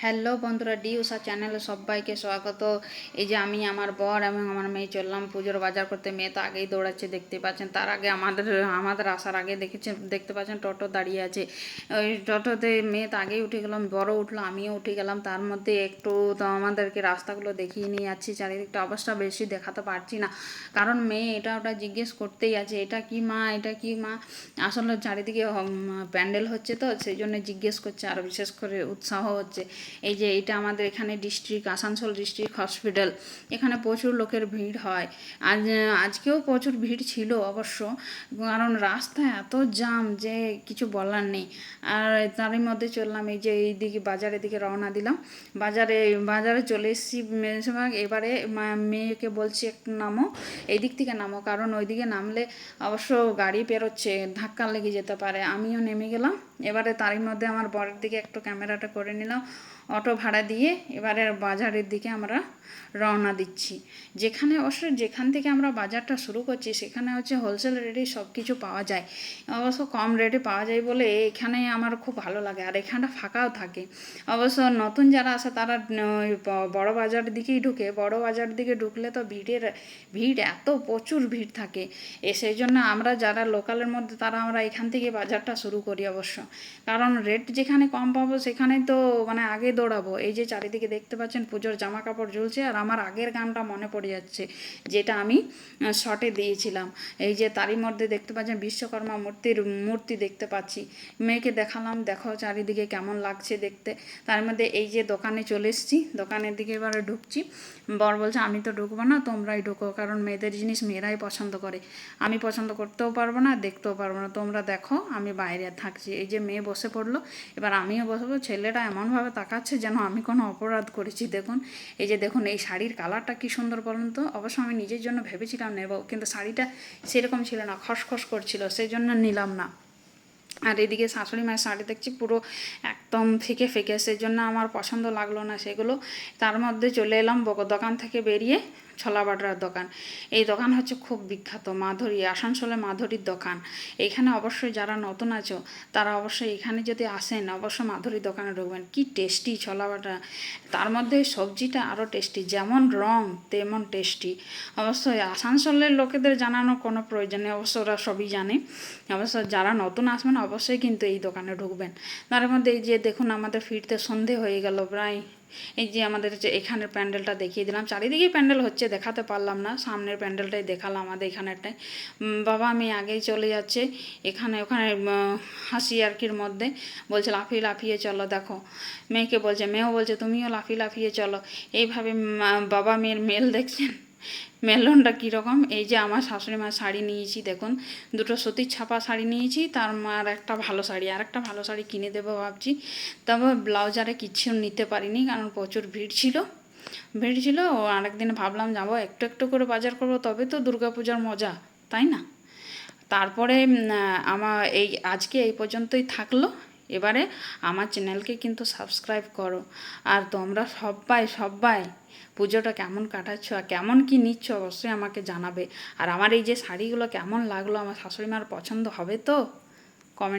Hello বন্ধুরা, D উষা চ্যানেলে সবাইকে স্বাগত। এই যে আমি আমার বর এবং আমার মেয়ে চললাম পুজোর বাজার করতে। মেয়ে তো আগেই দৌড়াচ্ছে, দেখতে পাচ্ছেন। তার আগে আমাদের আসার আগে দেখতে পাচ্ছেন টোটো দাঁড়িয়ে আছে। ওই টোটোতে মেয়ে তো আগেই উঠে গেলাম, বড় উঠলো, আমিও উঠে গেলাম। তার মধ্যে একটু তো আমাদেরকে রাস্তাগুলো দেখিয়ে নিয়ে যাচ্ছি। চারিদিকটা অবস্থা বেশি দেখাতে পারছি না, কারণ মেয়ে এটা ওটা জিজ্ঞেস করতেই আছে, এটা কি মা, এটা কি মা। আসলে চারিদিকে প্যান্ডেল হচ্ছে তো সেই জন্য জিজ্ঞেস করছে, আর বিশেষ করে উৎসাহ হচ্ছে। এই যে এটা আমাদের এখানে ডিস্ট্রিক্ট, আসানসোল ডিস্ট্রিক্ট হসপিটাল। এখানে প্রচুর লোকের ভিড় হয়। আজকেও প্রচুর ভিড় ছিল অবশ্য, কারণ রাস্তা এত জাম যে কিছু বলার নেই। আর তারই মধ্যে চললাম, এই যে এই দিকে বাজারের দিকে রওনা দিলাম। বাজারে বাজারে চলে এসেছি। এবারে মেয়েকে বলছি একটু নামো, এই দিক থেকে নামো, কারণ ওইদিকে নামলে অবশ্য গাড়ি পেরোচ্ছে, ধাক্কা লেগে যেতে পারে। আমিও নেমে গেলাম। এবারে তারই মধ্যে আমার বরের দিকে একটু ক্যামেরাটা করে নিলাম। অটো ভাড়া দিয়ে এবারে বাজারের দিকে আমরা রওনা দিচ্ছি। যেখান থেকে আমরা বাজারটা শুরু করছি সেখানে হচ্ছে হোলসেল রেটে সব কিছু পাওয়া যায়। অবশ্য কম রেটে পাওয়া যায় বলে এখানে আমার খুব ভালো লাগে, আর এখানটা ফাঁকাও থাকে। অবশ্য নতুন যারা আসে তারা ওই বড় বাজারের দিকেই ঢুকে। বড় বাজারের দিকে ঢুকলে তো ভিড় এত প্রচুর ভিড় থাকে। সেই জন্য আমরা যারা লোকালের মধ্যে আমরা এখান থেকে বাজারটা শুরু করি অবশ্য, কারণ রেট যেখানে কম পাবো সেখানে তো মানে আগে দৌড়াবো। এই যে চারিদিকে দেখতে পাচ্ছেন পুজোর জামা কাপড় ঝুলছে, আর আমার আগের গানটা মনে পড়ে যাচ্ছে যেটা আমি শর্টে দিয়েছিলাম। এই যে তারই মধ্যে দেখতে পাচ্ছেন বিশ্বকর্মা মূর্তি দেখতে পাচ্ছি। মেয়েকে দেখালাম, দেখো চারিদিকে কেমন লাগছে দেখতে। তার মধ্যে এই যে দোকানে চলে এসেছি, দোকানের দিকে এবারে ঢুকছি। বর বলছে আমি তো ঢুকবো না, তোমরাই ঢুকো, কারণ মেয়েদের জিনিস মেয়েরাই পছন্দ করে। আমি পছন্দ করতেও পারবো না, দেখতেও পারবো না, তোমরা দেখো, আমি বাইরে থাকছি। এই যে মেয়ে বসে পড়লো, এবার আমিও বসবো। ছেলেটা এমনভাবে তাকাচ্ছে যেন আমি কোনো অপরাধ করেছি। দেখুন, এই যে দেখুন, এই শাড়ির কালারটা কি সুন্দর বলুন তো। অবশ্য আমি নিজের জন্য ভেবেছিলাম নেব, কিন্তু শাড়িটা সেরকম ছিল না, খসখস করছিল, সেই জন্য নিলাম না। আর এদিকে শাশুড়ি মায়ের শাড়ি দেখছি পুরো একদম ফিকে ফিকে, সেই জন্য আমার পছন্দ লাগলো না সেগুলো। তার মধ্যে চলে এলাম দোকান থেকে বেরিয়ে ছোলা বাটার দোকান। এই দোকান হচ্ছে খুব বিখ্যাত, মাধুরী, আসানসোলে মাধুরীর দোকান। এখানে অবশ্যই যারা নতুন আছো তারা অবশ্যই এখানে যদি আসেন অবশ্যই মাধুরীর দোকানে ঢুকবেন। কি টেস্টি ছোলা বাটা, তার মধ্যে সবজিটা আরও টেস্টি, যেমন রং তেমন টেস্টি। অবশ্যই আসানসোলের লোকেদের জানানোর কোনো প্রয়োজন নেই, অবশ্য ওরা সবই জানে। অবশ্য যারা নতুন আসবেন অবশ্যই কিন্তু এই দোকানে ঢুকবেন। তার মধ্যে এই যে দেখুন, আমাদের ফিরতে সন্ধে হয়ে গেল প্রায়। এই যে আমাদের যে এখানের প্যান্ডেলটা দেখিয়ে দিলাম, চারিদিকে প্যান্ডেল হচ্ছে, দেখাতে পারলাম না, সামনের প্যান্ডেলটাই দেখালাম আমাদের এখানেরটাই। বাবা মেয়ে আগেই চলে যাচ্ছে এখানে ওখানে হাসি আর কির মধ্যে, বলছে লাফিয়ে লাফিয়ে চলো। দেখো মেয়েকে বলছে, মেয়েও বলছে তুমিও লাফিয়ে লাফিয়ে চলো। এইভাবে বাবা মেয়ের মেল দেখছেন, মেলনটা কীরকম। এই যে আমার শাশুড়ি মার শাড়ি নিয়েছি, দেখুন দুটো সুতির ছাপা শাড়ি নিয়েছি, তার মার একটা ভালো শাড়ি, আর একটা ভালো শাড়ি কিনে দেবো ভাবছি। তবে ব্লাউজ আরে কিচ্ছু নিতে পারিনি, কারণ প্রচুর ভিড় ছিল। ও আরেকদিন ভাবলাম যাবো, একটু একটু করে বাজার করবো, তবে তো দুর্গাপূজার মজা, তাই না। তারপরে আজকে এই পর্যন্তই থাকলো। এবারে আমার চ্যানেলকে কিন্তু সাবস্ক্রাইব করো। আর তোমরা সবাই পুজোটা কেমন কাটাচ্ছ আর কেমন কি নিচ্ছ অবশ্যই আমাকে জানাবে। আর আমার এই যে শাড়িগুলো কেমন লাগলো, আমার শাশুড়ি মার পছন্দ হবে তো, কমেন্ট